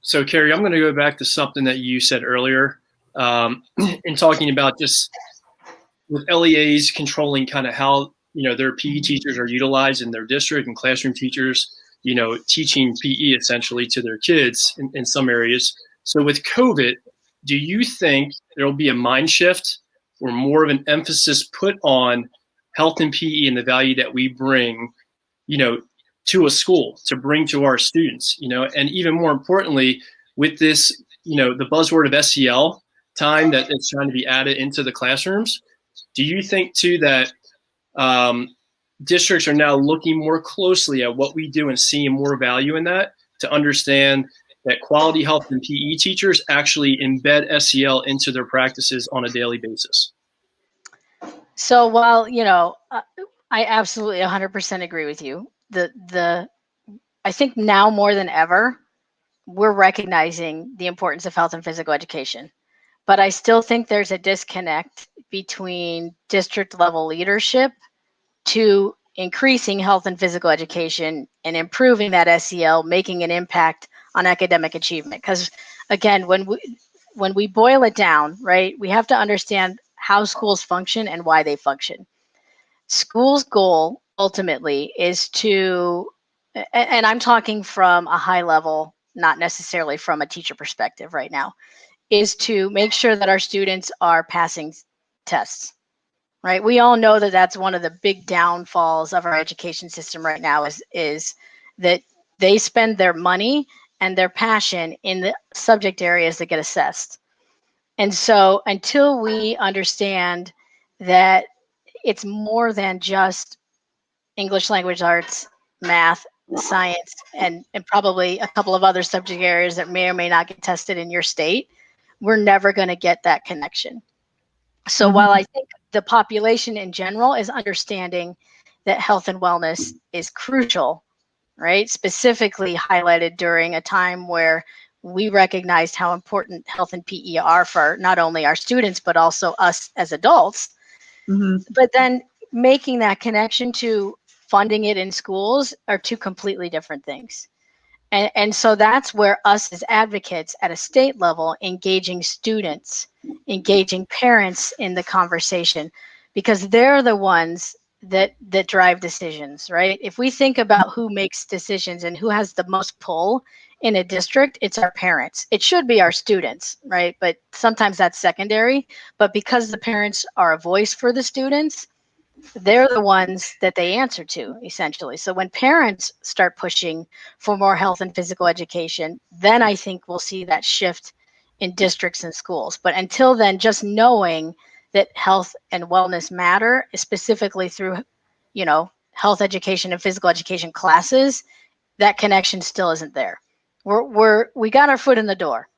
So Keri, I'm going to go back to something that you said earlier in talking about just with LEAs controlling kind of how, their PE teachers are utilized in their district, and classroom teachers, teaching PE essentially to their kids in some areas. So with COVID, do you think there will be a mind shift or more of an emphasis put on health and PE and the value that we bring, to a school, to bring to our students, and even more importantly, with this, the buzzword of SEL time that it's trying to be added into the classrooms, do you think too that districts are now looking more closely at what we do and seeing more value in that to understand that quality health and PE teachers actually embed SEL into their practices on a daily basis? So while, I absolutely 100% agree with you. I think now more than ever, we're recognizing the importance of health and physical education. But I still think there's a disconnect between district level leadership to increasing health and physical education and improving that SEL, making an impact on academic achievement. Because again, when we boil it down, right, we have to understand how schools function and why they function. Schools' goal ultimately is to, and I'm talking from a high level, not necessarily from a teacher perspective right now, is to make sure that our students are passing tests, right? We all know that that's one of the big downfalls of our education system right now is that they spend their money and their passion in the subject areas that get assessed. And so until we understand that it's more than just English language arts, math, science, and probably a couple of other subject areas that may or may not get tested in your state, we're never going to get that connection. So while I think the population in general is understanding that health and wellness is crucial, right? Specifically highlighted during a time where we recognized how important health and PE are for not only our students, but also us as adults. But then making that connection to funding it in schools are two completely different things. And so that's where us as advocates at a state level, engaging students, engaging parents in the conversation, because they're the ones that drive decisions, right? If we think about who makes decisions and who has the most pull in a district, it's our parents. It should be our students, right? But sometimes that's secondary. But because the parents are a voice for the students, they're the ones that they answer to, essentially. So when parents start pushing for more health and physical education, then I think we'll see that shift in districts and schools. But until then, just knowing that health and wellness matter, specifically through, health education and physical education classes, that connection still isn't there. We got our foot in the door.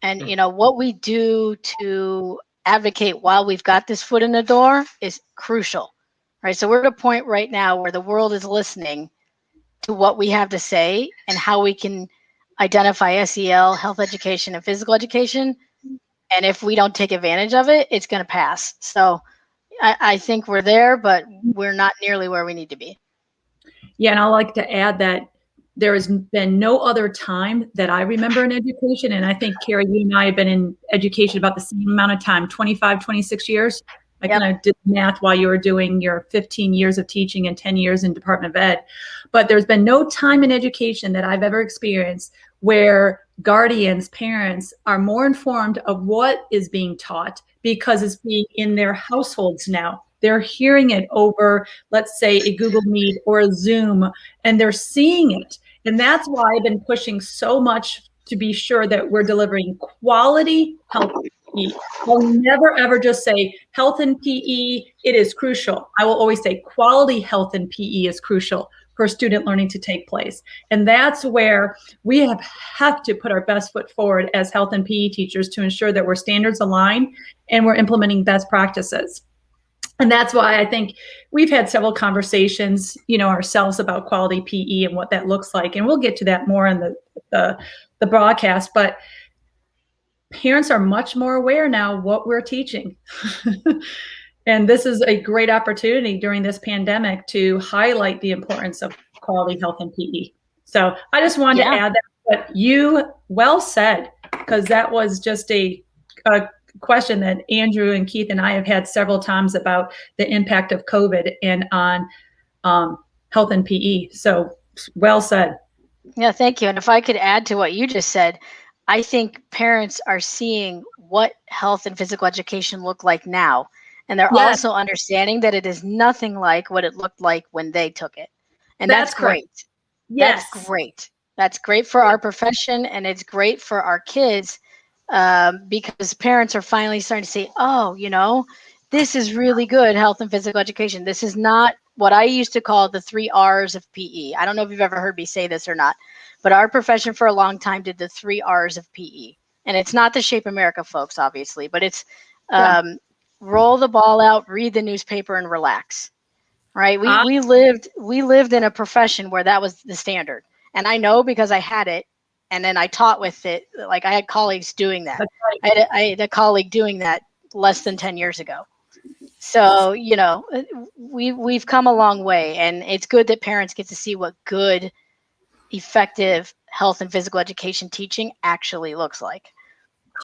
And, what we do to advocate while we've got this foot in the door is crucial. Right. So we're at a point right now where the world is listening to what we have to say and how we can identify SEL, health education, and physical education. And if we don't take advantage of it, it's going to pass. So I think we're there, but we're not nearly where we need to be. Yeah. And I'd like to add that there has been no other time that I remember in education. And I think, Keri, you and I have been in education about the same amount of time, 25, 26 years. I kind of did math while you were doing your 15 years of teaching and 10 years in Department of Ed. But there's been no time in education that I've ever experienced where guardians, parents are more informed of what is being taught because it's being in their households now. They're hearing it over, let's say, a Google Meet or a Zoom, and they're seeing it. And that's why I've been pushing so much to be sure that we're delivering quality health. I'll never, ever just say health and PE, it is crucial. I will always say quality health and PE is crucial for student learning to take place. And that's where we have to put our best foot forward as health and PE teachers to ensure that we're standards aligned and we're implementing best practices. And that's why I think we've had several conversations, ourselves about quality PE and what that looks like. And we'll get to that more in the broadcast. But parents are much more aware now what we're teaching. And this is a great opportunity during this pandemic to highlight the importance of quality health and PE. So I just wanted to add that But you well said, because that was just a question that Andrew and Keith and I have had several times about the impact of COVID and on health and PE. So well said. Yeah, thank you. And if I could add to what you just said, I think parents are seeing what health and physical education look like now. And they're Yes. also understanding that it is nothing like what it looked like when they took it. And That's that's correct. great. Yes. That's great. That's great for our profession, and it's great for our kids, because parents are finally starting to say, oh, this is really good health and physical education. This is not what I used to call the 3 R's of PE. I don't know if you've ever heard me say this or not, but our profession for a long time did the 3 R's of PE. And it's not the Shape America folks, obviously, but it's roll the ball out, read the newspaper, and relax. Right? We lived in a profession where that was the standard. And I know because I had it, and then I taught with it. Like, I had colleagues doing that. Right. I had a colleague doing that less than 10 years ago. So, we've come a long way, and it's good that parents get to see what good, effective health and physical education teaching actually looks like.